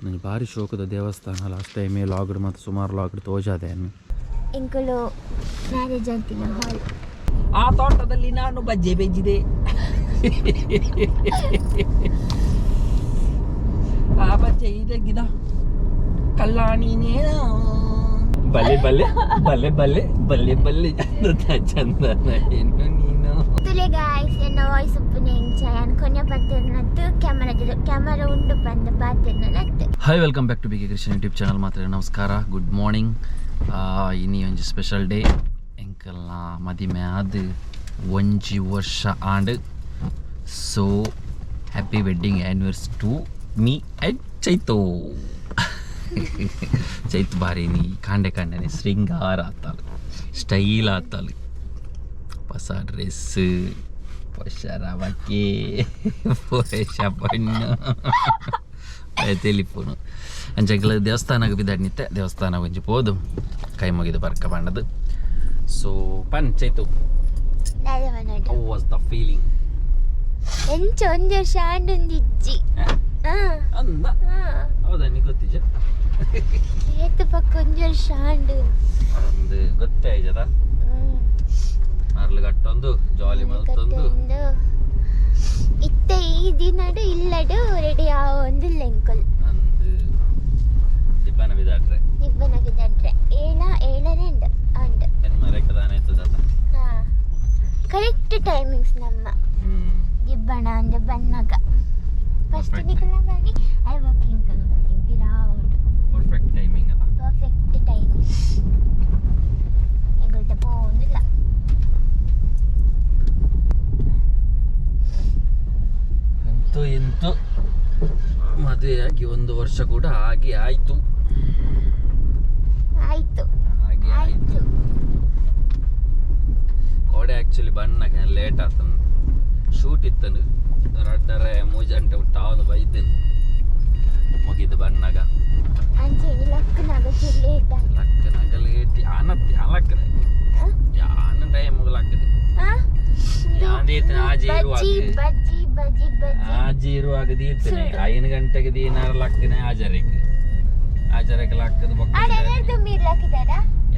ನನಗೆ ಭಾರಿ ಶೋಕದ ದೇವಸ್ಥಾನ. ಲಾಸ್ಟ್ ಟೈಮೇ ಲಾಗ್ಡ್ ಮತ್ತು ಸುಮಾರು ಲಾಗ್ಡ್ ತೋಜಾದೆ ಎಂಕಲು ಮ್ಯಾರೇಜ್ ಅಂತಿಲ್ಲ ಹಾಲ್. ಆ ತೋಟದಲ್ಲಿ ನಾನು ಬಜ್ಜೆ ಬೆಜ್ಜಿದೆ. ಆ ಬಜ್ಜೆ ಇದೆ ಗಿಡ ಕಲ್ಲಾಣಿನೇನ ಬಲ್ಲೆ ಬಲ್ಲೆ ಬಲ್ಲೆ ಬಲ್ಲೆ ಬಲ್ಲೆ ಬಲ್ಲೆ ಚಂದನ ಏನು ನೀನು. ತುಲೆ ಗಾಯ್ಸ್ ಎನ್ನ ವಾಯ್ಸ್ ಉಪ್ಪುನೆ ಇಂಚಾಯನ್ ಕೊನೆ ಪತ್ತಿರನತ್ತು ಕ್ಯಾಮರಾ ಉಂಡು ಬಂದು ಪಾತಿರ್ನತ್ತು. Hi, welcome back to bkcreation YouTube channel. ಮಾತ್ರ ನಮಸ್ಕಾರ, ಗುಡ್ ಮಾರ್ನಿಂಗ್. ಇನ್ನಿ ಒಂಜಿ ಸ್ಪೆಷಲ್ ಡೇ. ಎಂಕಲ್ನ ಮದಿಮೆ ಆದ್ 1 ವರ್ಷ ಆಂಡ್. So happy wedding anniversary to me and Chaitu. ಚೈತ್ ಬಾರಿ ನೀ ಕಾಂಡೆನೆ ಶೃಂಗಾರ ಆತಾಳು, ಸ್ಟೈಲ್ ಆತಾಳು. ಹೊಸ ಡ್ರೆಸ್, ಹೊಸ ರವಕ್ಕೆ, ಹೊಸ ಬಣ್ಣು, ಟೆಲಿಫೋನು ಅಂಚೆಗ್ಲ ದೇವಸ್ಥಾನಕ್ಕೆ ಬಿದ್ದಾಡ್ನಿತ್ತೆ. ದೇವಸ್ಥಾನ ಒಂಜಿ ಪೋದು ಕೈ ಮುಗಿದು ಬರ್ಕ ಬಣ್ಣದು. ಸೊ ಪನ್ Chaitu, how was the feeling? ಎಂಚ 1 ವರ್ಷ ಆಂಡುಂದಿಜ್ಜಿ ಅಂದ ಹೌದಾ? ನೀ ಗೊತ್ತಿಜ ಏತು ಪಕ್ಕ 1 ವರ್ಷ ಆಂಡು ಒಂದು ಗೊತ್ತೇ ಆಯ್ತದ. ಮರ್ಲು ಕಟ್ಟೊಂದು ಜಾಲಿ ಮಲ್ತೊಂದು ಇತ್ತೆ ಈ ದಿನಡು ಇಲ್ಲಡು ರೆಡಿ ಆವೊಂದು ಲೆಂಕಲ್ ಅಂದು ದಿಬ್ಬನ ಬಿದಾಡ್ರೆ ಏಳರೆಂಡ್ ಅಂಡ್ ಎನ್ಮರೆಕದಾನ ಆಯ್ತದ. ಕರೆಕ್ಟ್ ಟೈಮಿಂಗ್ಸ್ ನಮ್ಮ ದಿಬ್ಬಣ ಅಂದ್ರೆ ಬನ್ನಗ ಫಸ್ಟ್ ನಿಕಲವಾಗಿ ಐ ವರ್ಕಿಂಗ್ ಗಿರಾವುಡ್ ಪರ್ಫೆಕ್ಟ್ ಟೈಮಿಂಗ್ ಅದ. ಪರ್ಫೆಕ್ಟ್ ಟೈಮಿಂಗ್ ಎಗಲ್ತ ಪೋಂದಿಲ್ಲ. ಅಂತೂ ಇಂತೂ ಮದುವೆಯಾಗಿ 1 ವರ್ಷ ಕೂಡ ಹಾಗೆ ಆಯ್ತು. ಕೋಡೆ ಆ್ಯಕ್ಚುಲಿ ಬಣ್ಣಕ್ಕೆ ಲೇಟ್ ಆತನು. ಶೂಟ್ ಇತ್ತನು ರಡ್ಡರೆ 3 ಗಂಟೆ ಟಾವನು ಬೈದನು ಮುಗಿದು ಬಣ್ಣಗ ಲಕ್ಕನಾಗ ಲೇಟ್ ಯಾನತ್ತೆ ಯಾಲಕ್ಕದೆ ಯಾನ ಟೈಮ್ ಮುಗಲಾಗ್ತದೆ. ಆಜಿ ಇರುವಾಗ ದೀರ್ತೇನೆ 5 ಗಂಟೆಗೆ ದೀನಾರ ಲಾಗ್ತೇನೆ. ಆಜರಕ್ಕೆ ಲಾಗ್ತದೆ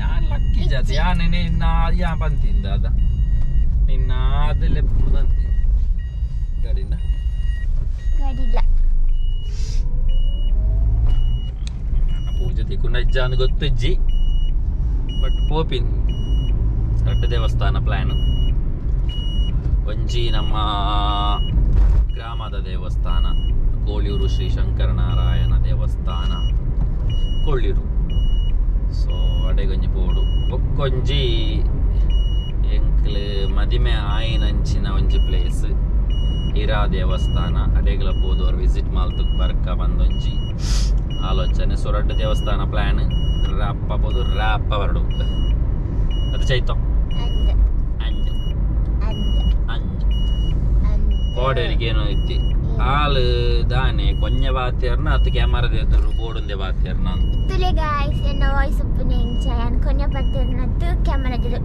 ಯಾನ್ ಲಕ್ಕಿ ಜಾತಿ ಯಾನೇನೆ ಇನ್ನ ಯಾ ಬಂತಿಂದ ಅದ ನಿನ್ನ ಅದಲ್ಲೇ ಬಂತಿ ಗಾಡಿನ ಗಾಡಿಲ್ಲ ಪೂಜೆ ತಿಕ್ಕೊಂಡ ಅಜ್ಜ ಅಂದ್ ಗೊತ್ತಜ್ಜಿ. ಬಟ್ ಪೋಪಿನ್ ದೊಡ್ಡ ದೇವಸ್ಥಾನ ಪ್ಲಾನ್ ಒಂಜಿ ನಮ್ಮ ಗ್ರಾಮದ ದೇವಸ್ಥಾನ ಕೋಳಿಯೂರು ಶ್ರೀ ಶಂಕರನಾರಾಯಣ ದೇವಸ್ಥಾನ ಕೊಳ್ಳಿರು. ಸೊ ಅಡೆಗೊಂಜಿ ಪೋಡು ಒಕ್ಕೊಂಜಿ ಎಂಕ್ಲು ಮದಿಮೆ ಆಯಿನಂಚಿನ ಒಂಜಿ ಪ್ಲೇಸ್ ಹಿರಾ ದೇವಸ್ಥಾನ. ಅಡೆಗ್ಲ ಪೋದವ್ರು ವಿಸಿಟ್ ಮಾಲ್ತಕ್ಕೆ ಬರ್ಕ ಬಂದೊಂಜಿ ಆಲೋಚನೆ. ಸೊರಡ್ಡ ದೇವಸ್ಥಾನ ಪ್ಲಾನ್ ರಾಪ ಪೋದು ರಾಪ ಬರಡು ಅದು ಚೈತ ಅಂಜ್ ಕೋಡೇರಿಗೆ ಏನೋ ಐತಿ ಹಾಲು ದಾನೆ ಕೊಂಜ ಬಾತ್ಯಾರ್ನ ಅತ್ತು ಕ್ಯಾಮರಾದ ಎದುರು ಬೋಡುಂದೆ ಬಾತ್ಯಾರ್ನ ಅಂತ. ತುಲೆ ಗಾಯ್ಸ್ ಎನ್ನ ವಾಯ್ಸ್ ಉಪ್ಪುನೆ ಇಂಚಾಯನ್ ಕೊನೆ ಪತ್ತಿರನತ್ತು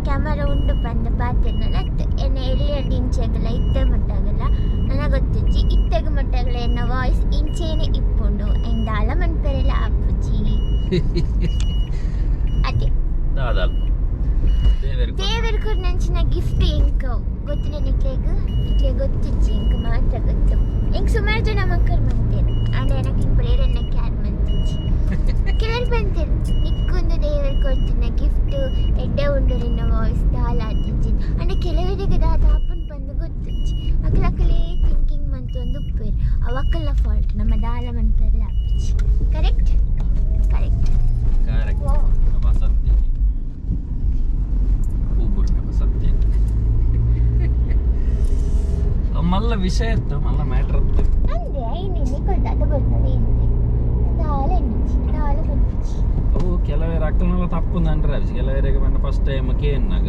ಕ್ಯಾಮರಾ ಉಂಡು ಬಂದು ಪಾತಿರ್ನತ್ತು ಎನ್ನ ಎಲ್ಲಿ ಇಂಚೆಗಲ ಇತ್ತೆ ಮುಟ್ಟಾಗಲ್ಲ ನನಗೆ ಗೊತ್ತುಜ್ಜಿ. ಇತ್ತೆಗೆ ಮುಟ್ಟಾಗಲ ಎನ್ನ ವಾಯ್ಸ್ ಇಂಚೇನೆ ಇಪ್ಪುಂಡು ಎಂದಾಲ ಮನ್ಪೆರೆಲ್ಲ ಅಪ್ಪುಜಿ ಅದೇ ದಾದಾಲ್ ದೇವರ ಕೊರ್ನಂಚಿನ ಗಿಫ್ಟ್ ಎಂಕ ಗೊತ್ತಿನ ನಿಕ್ಲೆಗ್ ಗೊತ್ತಿಜ್ಜಿ ಎಂಕ ಮಾತ್ರ ಗೊತ್ತು. ಎಂಕ್ ಸುಮಾರು ಜನ ಮಕ್ಕಳು ಮಂತೇನು ಅಂಡ್ ಏನಕ್ಕೆ ಹಿಂಗೆ ಬೇರೆನ್ನ ಕ್ಯಾರ್ ಮಂತಿಜ್ಜಿ ಕೆಲವರು ಬಂತೇನು ನಿಕ್ಕೊಂದು ದೇವರು ಕೊಡ್ತಿನ ಗಿಫ್ಟ್ ಎಡ್ಡೆ ಉಂಡು ನಿನ್ನ ವಾಯ್ಸ್ ದಾಲ ಆತಿಜ್ಜಿ ಅಂಡ್ ಕೆಲವರಿಗೆ ದಾದ ಅಪ್ಪನ ಬಂದು ಗೊತ್ತಿಜ್ಜಿ ಅಕ್ಕಲಕ್ಕಲೇ ಥಿಂಕಿಂಗ್ ಮಂತು ಒಂದು ಉಪ್ಪೇರು ಅವಕ್ಕಲ್ಲ ಫಾಲ್ಟ್ ನಮ್ಮ ದಾಲ ಮನ್ಪೆರ್ಲ ಅಪ್ಪಿಜ್ಜಿ. ಕರೆಕ್ಟ್ ಕರೆಕ್ಟ್ ಕರೆಕ್ಟ್ ಸತ್ಯ ಸತ್ಯ ಮಲ್ಲ ವಿಷಯ ಇತ್ತು ಮಲ್ಲ ಮ್ಯಾಟ್ರ್ ಇತ್ತು ಅಂದೆ ಐನೇನೆ ಕೊಲ್ದಾದ ಬರ್ತದೆ ಎಂತೆ ದಾಲ ಎನ್ನಿಚ್ಚಿ ದಾಲ ಬಂದಿಚ್ಚಿ. ಅವು ಕೆಲವೇರು ಅಕ್ಕಲನೆಲ್ಲ ತಪ್ಪು ಅಂದ್ರೆ ಕೆಲವರಿಗೆ ಬಂದ ಫಸ್ಟ್ ಟೈಮ್ ಕೇನ್ನಾಗ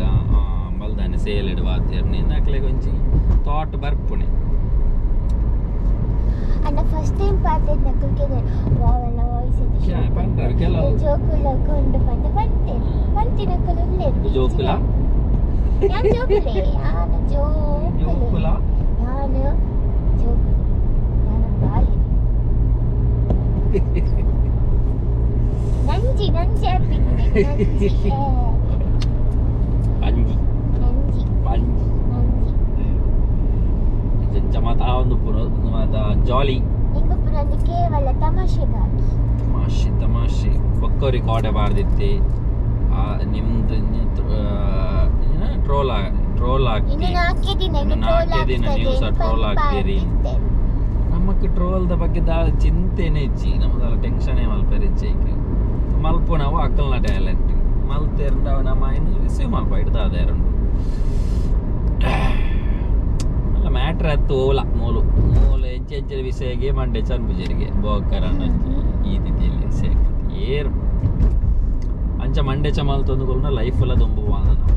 ಬಲ್ದಾನೆ ಸೇಲಿಡ್ ವಾತ್ಯರ್ನಿ ಅಕ್ಲೆಗೆ ಒಂಚಿ ಥಾಟ್ ಬರ್ಪುಣೆ ಅಣ್ಣ ಫಸ್ಟ್ ಟೈಮ್ ಪಾತೇದ್ ನಕಲ್ಗೆ ವಾವೆಲ್ಲ ವಾಯ್ಸ್ ಇದೆ ಪಂಡ್ರ ಕೆಲವು ಜೋಕುಲ ಕೊಂಡು ಬಂದ ಬಂತಿ ನಕಲು ಉಲ್ಲೆದ್ದು ಜೋಕುಲ ಯಾನ್ ಜೋಕುಲೆ ಯಾನ ಜೋಕುಲೆ ಯಾನ ಜೋಕು ಯಾನ ಬಾಯಿ ನಂಜಿ ಆಪಿಂಡೆ ನಂಜಿ ಪಂಜಿ ನಂಜಿ ಪಂಜಿ ನಂಜಿ ಮಾತ ಒಂದು ಮಾತ ಜಾಲಿ ನಿಂಗೆ ಪುರಂದು ಕೇವಲ ತಮಾಷೆಗಾಗಿ ತಮಾಷೆ ಬಕ್ಕವರಿ ಕಾಡೆ ಬಾರ್ದಿತ್ತೆ ನಿಮ್ದು ಟ್ರೋಲ್ ಇನ್ನು ನಾಲ್ಕೇ ದಿನ ನೀವು ಸಹ ಟ್ರೋಲ್ ಆಗ್ತೀರಿ ನಮಕ್ ಟ್ರೋಲ್ದ ಬಗ್ಗೆ ಚಿಂತೆನೇ ಇಚ್ಚಿ ನಮ್ದೆಲ್ಲ ಟೆನ್ಷನೇ ಮಲ್ಪೆರಿಚ್ಚಿ ಮಲ್ಪು ನಾವು ಅಕ್ಕಲ್ನ ಟ್ಯಾಲೆಂಟ್ ಮಲ್ತೆರ್ನ ನಮ್ಮ ಇನ್ನು ರಿಸೀವ್ ಮಲ್ಪ ಇಡ್ದಾದ ಎರಡು ಅಲ್ಲ ಮ್ಯಾಟ್ರ್ ಹತ್ತು ಓಲ ಮೂಲು ಎಂಚೆಂಚಿನ ವಿಷಯಗೆ ಮಂಡೆ ಚನ್ಪುಜರಿಗೆ ಬೋಕರಣ್ಣ ಈ ರೀತಿಯಲ್ಲಿ ವಿಷಯ ಏರು ಅಂಚ ಮಂಡೆ ಚಮಲ್ ತಂದುಕೊಳ್ಳ ಲೈಫ್ ಎಲ್ಲ ತುಂಬುವಾದ ನಾವು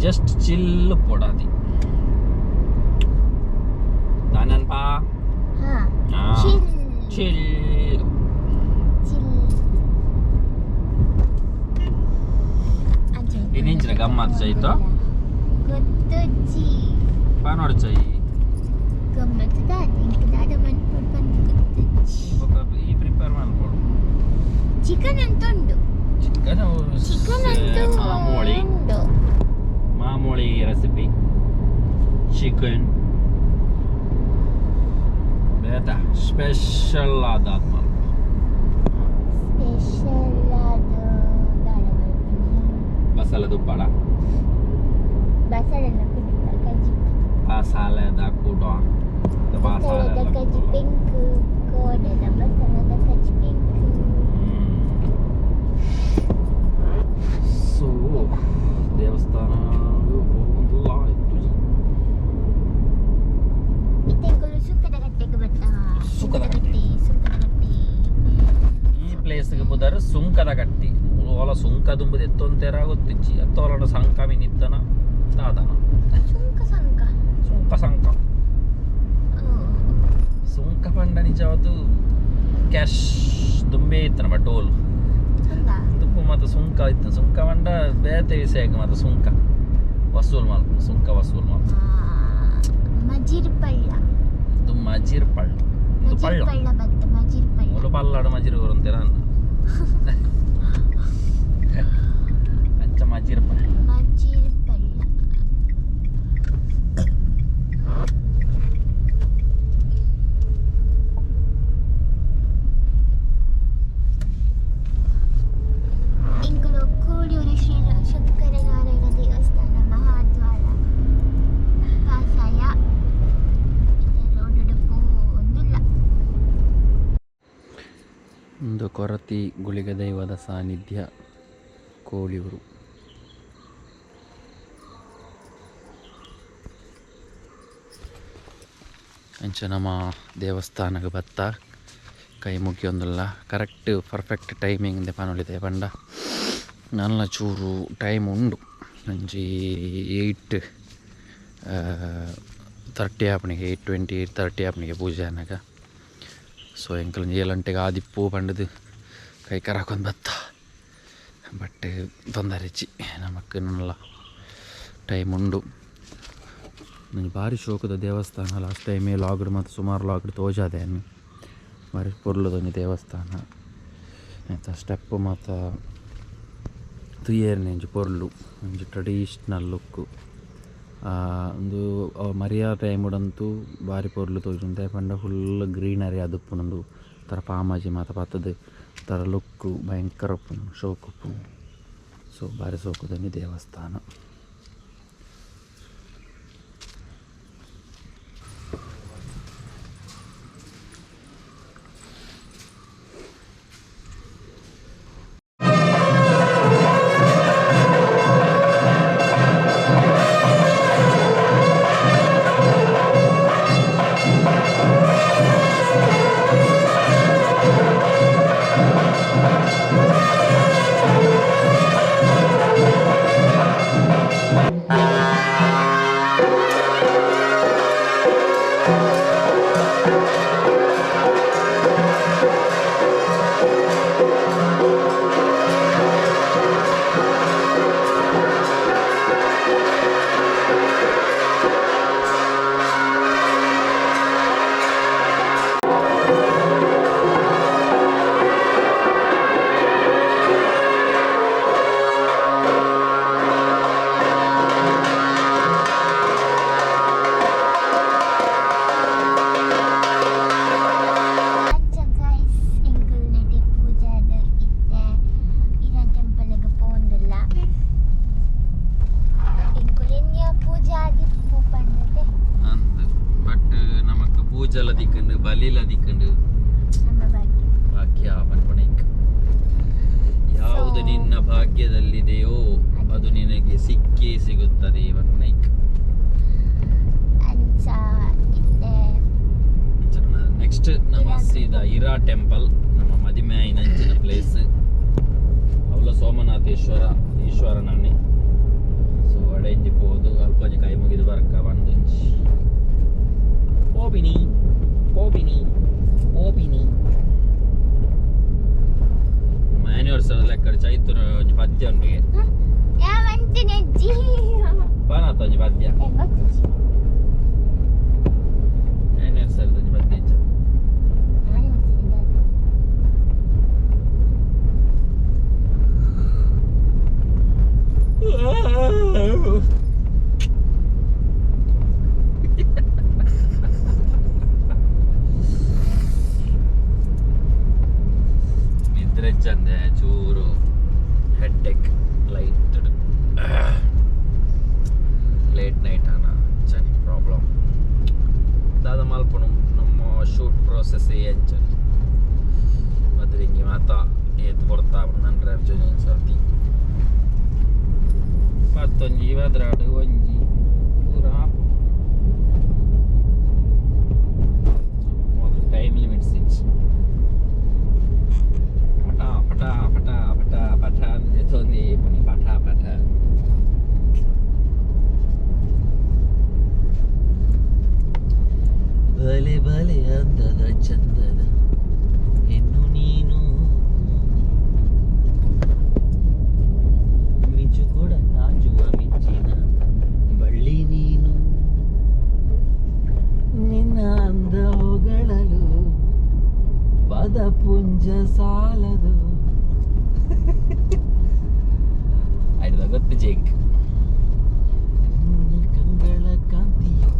ಜಸ್ಟ್ ಚಿಲ್ ಪೊಡಾದಿ ತಾನನ್ಪಾ ಚಿಲ್ ಇನ್ನಿಂಚಿನ ಗಮ್ಮತ್ ಚೈತ ಗೊತ್ತಜ್ಜಿ ಪಾ ನೋಡು ಚೈ ಗಮ್ಮತ್ ದಾದ ಮನ್ಪುಡ್ ಬಂದು ಗೊತ್ತಜ್ಜಿ ಈ ಪ್ರಿಪೇರ್ ಮಾಡ್ಕೊಡು ಚಿಕನ್ ಅಂತ ಉಂಡು ಚಿಕನ್ ಅಂತೂ ಮಾಮೂಲಿ ರೆಸಿಪಿ ಚಿಕನ್ ಬೇತ ಸ್ಪೆಷಲ್ ಆದಾದ ಸ್ಪೆಷಲ್ ಆದ ಬಸಳೆ ದುಪ್ಪಳ ಬಸಳೆಲ್ಲ ಕುಡಿಲ್ಲ ಕಜ್ಜಿ ಬಸಳೆದ ಕೂಡ ಬಸಳೆದ ಕಜ್ಜಿ ಪಿಂಕ್ ಕೋಡೆದ ಬಸಳೆದ ಕಜ್ಜಿ ಪಿಂಕ್ ಸೊ ದೇವಸ್ಥಾನ ಇತ್ತೆಂಕುಲು ಸುಕ್ಕದ ಗಟ್ಟೆಗೆ ಬರ್ತಾವ ಸುಕ್ಕದ ಗಟ್ಟಿ ಈ ಪ್ಲೇಸ್ಗೆ ಬುದಾರ ಸುಂಕದ ಗಟ್ಟಿ ಹೊಲ ಸುಂಕ ದುಂಬುದು ಎತ್ತೊಂತೆರ ಗೊತ್ತಿಚ್ಚಿ ಎತ್ತೋಲನ ಸಂಕ ಮಿನಿತ್ತನ ದಾದನ ಸುಂಕ ಸುಂಕ ಪಂಡ ನಿಜವಾದು ಕ್ಯಾಶ್ ದುಂಬೆ ಇತ್ತನ ಬಟ್ ಟೋಲ್ ತುಪ್ಪು ಮತ್ತು ಸುಂಕ ಇತ್ತು ಸುಂಕ ಪಂಡ ಬೇತೆ ವಿಷಯಕ್ಕೆ ಮತ್ತು ಸುಂಕ ವಸೂಲ್ ಮಾಲ್ಪು ಸುಂಕ ವಸೂಲ್ ಮಾಲ್ಪು ಮಜಿರ್ ಪಳ್ಳ ಇದು ಮಜಿರ್ ಪಳ್ಳ ಇದು ಪಳ್ಳ ಮೂಲು ಪಲ್ಲಾಡು ಮಜಿರ್ ಅಂತೀರ ಅಂಚ ಮಜಿರ್ ಪಳ್ಳ ಒಂದು ಕೊರತಿ ಗುಳಿಗ ದೈವದ ಸಾನ್ನಿಧ್ಯ ಕೋಳಿಯೂರು. ಅಂಚ ನಮ್ಮ ದೇವಸ್ಥಾನಕ್ಕೆ ಬತ್ತ ಕೈ ಮುಗಿಯೊಂದಲ್ಲ ಕರೆಕ್ಟ್ ಪರ್ಫೆಕ್ಟ್ ಟೈಮಿಂಗ್ ಪನೊಲಿದೆ ಪಂಡ ನನ್ನ ಚೂರು ಟೈಮ್ ಉಂಡು ಒಂಜಿ 8:30 ಆಪಣಿಗೆ 8:20 8:30 ಆಪಣಿಗೆ ಪೂಜೆ ಅನ್ನಗ. ಸೊ ಎಂಕಲ್ 7 ಗಂಟೆಗೆ ಆದಿಪ್ಪು ಪಂಡದು ಕೈ ಕರಾಕೊಂದು ಬತ್ತ ಬಟ್ ತೊಂದರೆ ಇಚ್ಚಿ ನಮಕ್ ನಲ್ಲ ಟೈಮ್ ಉಂಡು. ನನಗೆ ಭಾರಿ ಶೋಕದ ದೇವಸ್ಥಾನ. ಲಾಸ್ಟ್ ಟೈಮೇ ಲಾಗ್ಡ್ ಮತ್ತು ಸುಮಾರು ಲಾಗ್ಡ್ ತೋಜಾದೆ ಭಾರಿ ಪೊರ್ಲುದೊಂದು ದೇವಸ್ಥಾನ ಆಯ್ತಾ. ಸ್ಟೆಪ್ ಮತ್ತು ತುಯ್ಯೇರ್ನೆ ಒಂಜಿ ಪೊರ್ಲು ಒಂಜಿ ಟ್ರೆಡಿಷ್ನಲ್ ಲುಕ್ಕು ಒಂದು ಮರಿಯ ಟೈಮುಡಂತೂ ಭಾರಿ ಪೊರ್ಲು ತೋಜುಂದೆ ಪಂಡ ಫುಲ್ ಗ್ರೀನರಿ ಅದುಪ್ಪುನೊಂದು ಥರ ಪಾಮಾಜಿ ಮಾತ ಪತ್ತದು ಥರ ಲುಕ್ಕು ಭಯಂಕರ ಉಪ್ಪುನು ಶೋಕುಪ್ಪು. ಸೊ ಭಾರಿ ಸೋಕುದೊಂದು ದೇವಸ್ಥಾನ. ಭಾಗ್ಯದಲ್ಲಿದೆಯೋ ಅದು ನಿನಗೆ ಸಿಕ್ಕೇ ಸಿಗುತ್ತದೆ ನೈಕ್. ನೆಕ್ಸ್ಟ್ ನಮ್ಮ ಸೀದಾ ಇರಾ ಟೆಂಪಲ್, ನಮ್ಮ ಮದಿಮೆ ಆಯಿನಂಚಿನ ಪ್ಲೇಸ್ ಅವಳ ಸೋಮನಾಥೇಶ್ವರ ಈಶ್ವರನನ್ನೇ. ಸೊ ಅಡೆಂಜಿ ಹೋದು ಅಲ್ಪಂಜಿ ಕೈ ಮುಗಿದು ಬರ್ಕ ಬಂದುಂಜಿ ಓಬಿನಿ ಓಬಿನಿ ಓಬಿನಿ ಆ್ಯನಿವರ್ಸರಿ ಲೆಕ್ಕ ಚೈತ್ರ ಒಂಜಿ ಪದ್ಯ ಉಂಡಿಗೆ ಪಾನಾತ ಒಂಜಿ ಪದ್ಯ ಆ್ಯನಿವರ್ಸರಿ ಒಂಜಿ ಪದ್ಯ ಇಚ್ಚ ನಿದ್ರೆ ಚಂದೆ ಚೂರು ಹೆಡ್ಡೇಕ್ ಲೇಟ್ ನೈಟ್ ಅನ್ನ ಚನಿ ಪ್ರಾಬ್ಲಮ್ ದಾದ ಮಲ್ಪುಣು ನಮ್ಮ ಶೂಟ್ ಪ್ರೋಸೆಸ್ ಎಂಚನಿ ಮದ್ರಿಂಗಿ ಮಾತ ಏತ್ ಕೊಡ್ತಾ ನಂತರ ಅರ್ಜುನ ಸರ್ತಿ ಪತ್ತೊಂಜಿ ವದ್ರಾಡು ಒಂಜಿ ಪೂರ ಟೈಮ್ ಲಿಮಿಟ್ ಸಿಚ್ ಪಟ ಪಟ ಪಟ ಪಟ ಪಟ ಅಂದ್ರೆ ತೊಂದಿ ಪುನಿ ಪಟ ಪಟ ಬಲೆ ಬಲೆ ಅಂದದ ಚಂದದ ಹೆಣ್ಣು ನೀನು ಮಿಂಚು ಕೂಡ ನಾಚುವ ಮಿಂಚಿನ ಬಳ್ಳಿ ನೀನು ನಿನ್ನ ಅಂದ ಹೊಗಳಲು ಪದ ಪುಂಜ ಸಾಲದು ಆಯ್ತದ ಗೊತ್ತು ಜೇಕ್ ಕಂಗಳ ಕಾಂತಿಯು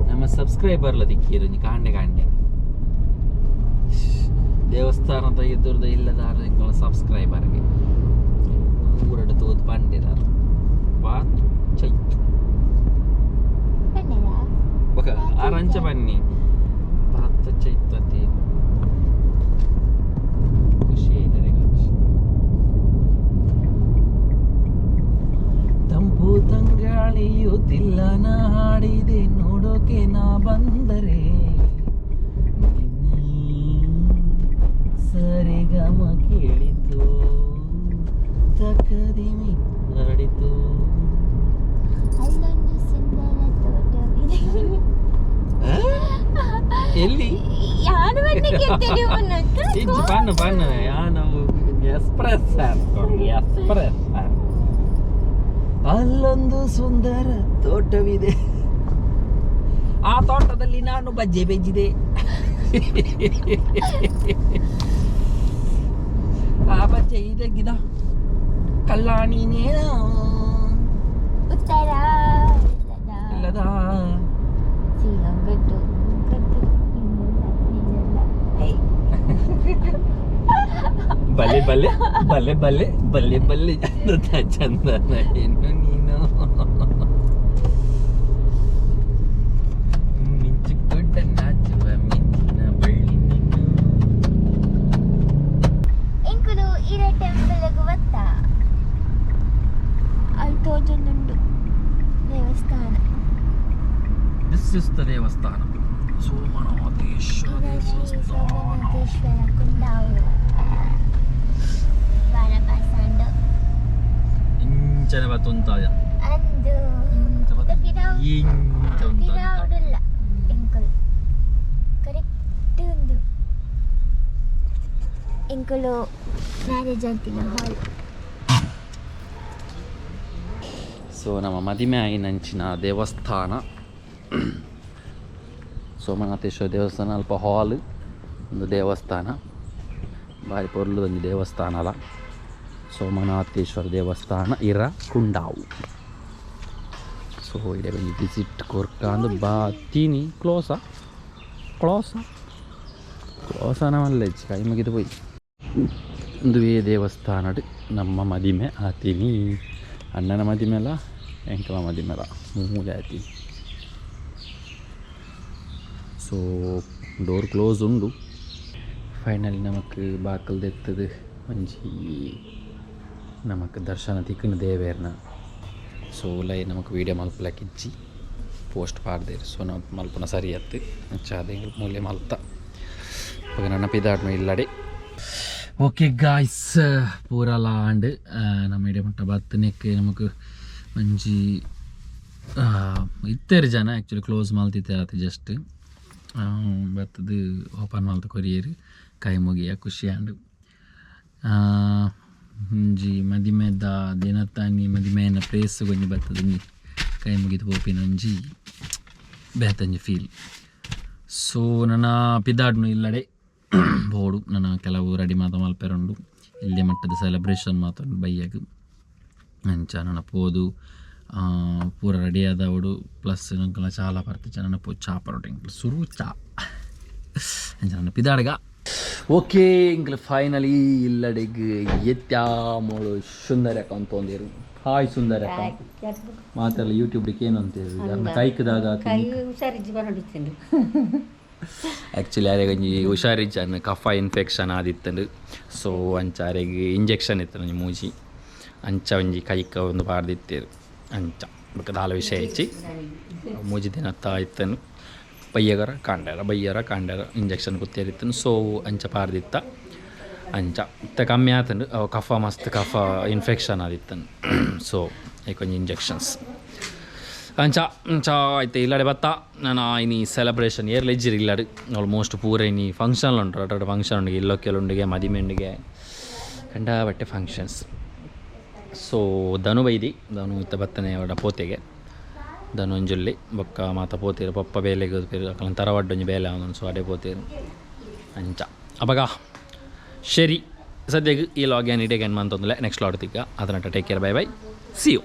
ನಮ್ಮ ಸಬ್ಸ್ಕ್ರೈಬರ್ಲ ದಿಕ್ಕಿರು ಕಾಂಡೆ ಕಾಂಡೆ ದೇವಸ್ಥಾನದ ಎದುರದ ಇಲ್ಲದಾರ ಎಂಗಳ ಸಬ್ಸ್ಕ್ರೈಬರ್ಗೆ ಊರಡು ತೋದು ಪಂಡಿದಾರ ಪಾತ್ ಚೈತ್ ಆರಂಚ ಬನ್ನಿ ಪಾತ್ ಚೈತ್ ಅತಿ ಖುಷಿ ಇದ್ದಾರೆ ತಂಪು ತಂಗಾಳಿಯುತ್ತಿಲ್ಲ ನಾ ಹಾಡಿದೆ ನೋಡೋಕೆ ನಾ ಬಂದರೆ ಸರಿಗಮ ಕೇಳಿತು ತಕ್ಕದಿಮಿ ಹರಡಿತು ಅಲ್ಲೊಂದು ಸುಂದರ ತೋಟವಿದೆ. ಎಲ್ಲಿ ಯಾರು ಪನ್ನು ಪನ್ನು ನಾವು ಎಕ್ಸ್ಪ್ರೆಸ್ ಎಕ್ಸ್ಪ್ರೆಸ್ ಅಲ್ಲೊಂದು ಸುಂದರ ತೋಟವಿದೆ, ಆ ತೋಟದಲ್ಲಿ ನಾನು ಬಜ್ಜೆ ಬೆಜ್ಜಿದೆ, ಆ ಬಜ್ಜೆ ಇದೆಗಿದ ಕಲ್ಲಾಣಿನೇನ ಉತ್ತರ ಇಲ್ಲದ ಗದ್ದು ಗದ್ದು ಬಲ್ಲೆ ಬಲ್ಲೆ ಬಲ್ಲೆ ಬಲ್ಲೆ ಬಲ್ಲೆ ಬಲ್ಲೆ ಚಂದನ ಏನು ನೀನು ಮಿಂಚು ದೊಡ್ಡ ನಾಚುವ ಮಿಂಚಿನ ಬಳ್ಳಿ ನೀನು. ಇಂಕುಲು ಇರ ಟೆಂಪಲ್ಗೆ ಬತ್ತ ಅಲ್ಲಿ ತೋಜೊಂದುಂಡು ದೇವಸ್ಥಾನ. ದಿಸ್ ಇಸ್ ದ ದೇವಸ್ಥಾನ, ಸೋಮನಾಥೇಶ್ವರ ಸೋಮನಾಥೇಶ್ವರ ಕುಂದಾವು ಬಾರಪಾಸಂಡು ಇಂಚನೆ ಬತ್ತುಂತಾಯ ಅಂದು ಪಿರಾವುಡಿಲ್ಲ ಎಂಕುಲು ಕರೆಕ್ಟ್ ಒಂದು ಎಂಕುಲು ಮ್ಯಾರೇಜ್ ಅಂತಿನ ಹಾಲ್. ಸೊ ನಮ್ಮ ಮದಿಮೆ ಆಯಿನಂಚಿನ ದೇವಸ್ಥಾನ ಸೋಮನಾಥೇಶ್ವರ ದೇವಸ್ಥಾನ, ಅಲ್ಪ ಹಾಲ್ ಒಂದು ದೇವಸ್ಥಾನ, ಭಾರಿ ಪೊರ್ಲು ಒಂದು ದೇವಸ್ಥಾನ ಅಲ್ಲ. ಸೋಮನಾಥೇಶ್ವರ ದೇವಸ್ಥಾನ ಇರ ಕುಂಡಾವು. ಸೊ ಇಡೆ ಬಂದು ವಿಸಿಟ್ ಕೊರ್ಕಂದು ಬಾತೀನಿ ಕ್ಲೋಸ ಕ್ಲೋಸನ ಮಲ್ಲೆಜ್ಜಿ ಕೈ ಮುಗಿದು ಹೋಯ್ ದುವೇ ದೇವಸ್ಥಾನ ನಮ್ಮ ಮದಿಮೆ ಆತೀನಿ ಅಣ್ಣನ ಮದಿಮೆಲ್ಲ ಎಂಕಲ ಮದಿಮೆಲ್ಲ ಮೂಲೆ ಆತೀನಿ ಸೊ ಡೋರ್ ಕ್ಲೋಸ್ ಉಂಡು ಫೈನಲಿ ನಮಕ್ ಬಾಕಲ್ ದೆತ್ತದು ಒಂಜಿ ನಮಕ್ ದರ್ಶನ ತಿಕ್ಕನ ದೇವೇರ್ನ ಸೊ ಲೈ ನಮಕ್ ವೀಡಿಯೋ ಮಲ್ಪಲಕ್ಕಿಜ್ಜಿ ಪೋಸ್ಟ್ ಪಾಡ್ದೇರು ಸೊ ನಾವು ಮಲ್ಪನ ಸರಿ ಅತ್ತು ಚಾದೆ ಮೂಲೆ ಮಲ್ತ ಇವಾಗ ನನ್ನ ಪಿದಾಡ್ನು ಇಲ್ಲಡೆ ಓಕೆ ಗಾಯ್ಸ್ ಪೂರಲ ಆಂಡ್ ನಮ್ಮ ಇಡೀ ಮಟ್ಟ ಬತ್ತನೆಕ್ಕೆ ನಮಕ್ ಒಂಜಿ ಇತ್ತೇರು ಜನ ಆ್ಯಕ್ಚುಲಿ ಕ್ಲೋಸ್ ಮಲ್ತಿತ್ತೇರತ್ತೆ ಜಸ್ಟ್ ಬತ್ತದು ಓಪನ್ ಮಲ್ತ ಕೊರಿಯರು ಕೈ ಮುಗಿಯ ಖುಷಿ ಆಂಡ್ ಒಂಜಿ ಮದಿಮೆದ ದಿನತ್ತಾನಿ ಮದಿಮೆನ ಪ್ಲೇಸ್ ಗೊಂಜಿ ಬರ್ತದೆ ಒಂಜಿ ಕೈ ಮುಗಿದು ಪೋಪಿನ ಒಂಜಿ ಬೇತಂಜಿ ಫೀಲ್ ಸೊ ನನ್ನ ಪಿದಾಡ್ನು ಇಲ್ಲಡೆ ಬೋಡು ನನ್ನ ಕೆಲವು ರೆಡಿ ಮಾತ ಮಲ್ಪೆರುಂಡು ಇಲ್ಲೇ ಮಟ್ಟದ ಸೆಲೆಬ್ರೇಷನ್ ಮಾತೊಂಡು ಬೈಯಾಗ ಅಂಚ ನನ್ನ ಪೋದು ಪೂರ ರೆಡಿ ಆದವಡು ಪ್ಲಸ್ ನಂಗೆಲ್ಲ ಚಾಲ ಬರ್ತಿಚ್ಚ ನನ್ನ ಪೋ ಚಾ ಪರೋಟೆ ಸುರು ಚಾ ಅಂಚ ನನ್ನ ಪಿದಾಡ್ಗ ಓಕೆ ಇಂಕ್ಲ ಫೈನಲಿ ಇಲ್ಲಡೆಗ್ ಎತ್ಯಾಮೋಳು ಸುಂದರಕ್ಕ ಅಂತ ಒಂದೇರು ಹಾಯ್ ಸುಂದರಕ್ಕ ಮಾತೆಲ್ಲ ಯೂಟ್ಯೂಬ್ಗೆ ಏನು ಅಂತೇಳಿ ಕೈಕದಾಗ ಆ್ಯಕ್ಚುಲಿ ಯಾರಿಗೆ ಒಂಜಿ ಹುಷಾರಿಜ್ಜ ಕಫ ಇನ್ಫೆಕ್ಷನ್ ಆದಿತ್ತಂಡು ಸೊ ಅಂಚ ಯಾರಿಗೆ ಇಂಜೆಕ್ಷನ್ ಇತ್ತು ಒಂಜಿ ಮೂಜಿ ಅಂಚ ಒಂಜಿ ಕೈಕ ಒಂದು ಪಾಡ್ದಿತ್ತೇರು ಅಂಚ ದಾಲ ವಿಷಯ ಹೆಚ್ಚಿ ಮೂಜಿ ದಿನ ಇತ್ತನು ಬಯ್ಯರ ಕಾಂಡ್ಯಾರ ಇಂಜೆಕ್ಷನ್ ಕುತ್ತೇರಿತ್ತನು ಸೊ ಅಂಚ ಪಾರ್ದಿತ್ತ ಅಂಚ ಇತ್ತ ಕಮ್ಮಿ ಆತಂಡು ಅವು ಕಫ ಮಸ್ತ್ ಕಫ ಇನ್ಫೆಕ್ಷನ್ ಆದಿತ್ತನು ಸೊ ಕೊಂಚ ಇಂಜೆಕ್ಷನ್ಸ್ ಅಂಚ ಅಂಚ ಆಯ್ತು ಇಲ್ಲಡೆ ಬತ್ತ ನಾನು ಇನಿ ಸೆಲೆಬ್ರೇಷನ್ ಏರ್ಲ ಇಜ್ಜಿರಿ ಇಲ್ಲಡು ಆಲ್ಮೋಸ್ಟ್ ಪೂರ ಇನಿ ಫಂಕ್ಷನ್ ಉಂಟು ಅಡ್ಡ ಫಂಕ್ಷನ್ ಉಂಡಿಗೆ ಇಲ್ಲೋ ಕೆಲುಂಡಿಗೆ ಮದಿಮೆಂಡಿಗೆ ಕಂಡ ಬಟ್ಟೆ ಫಂಕ್ಷನ್ಸ್ ಸೊ ಧನು ಬೈದಿ ಧನು ಇತ್ತ ಬತ್ತನೆ ಅವಡ ಪೋತೆಗೆ ಧನು ಒಂಜೊಲ್ಲಿ ಬೊಕ್ಕ ಮಾತ ಪೋತೀರು ಪಪ್ಪ ಬೇಲೆಗೆ ಅಕ್ಕಲ ತರವಡ್ಡೊಂಜಿ ಬೇಲೆ ಅವನು ಸೊ ಅಡೆ ಪೋತೀರು ಅಂಚ ಅಬಗ ಶರಿ ಸದ್ಯಕ್ಕೆ ಈ ಲಾಗ್ ಏನು ಇಡೇಗೆ ಏನು ಮಂತೊಂದಿಲ್ಲ ನೆಕ್ಸ್ಟ್ ಲಾಡ್ ತಿಕ್ಕ ಅದನ್ನ take care bye see you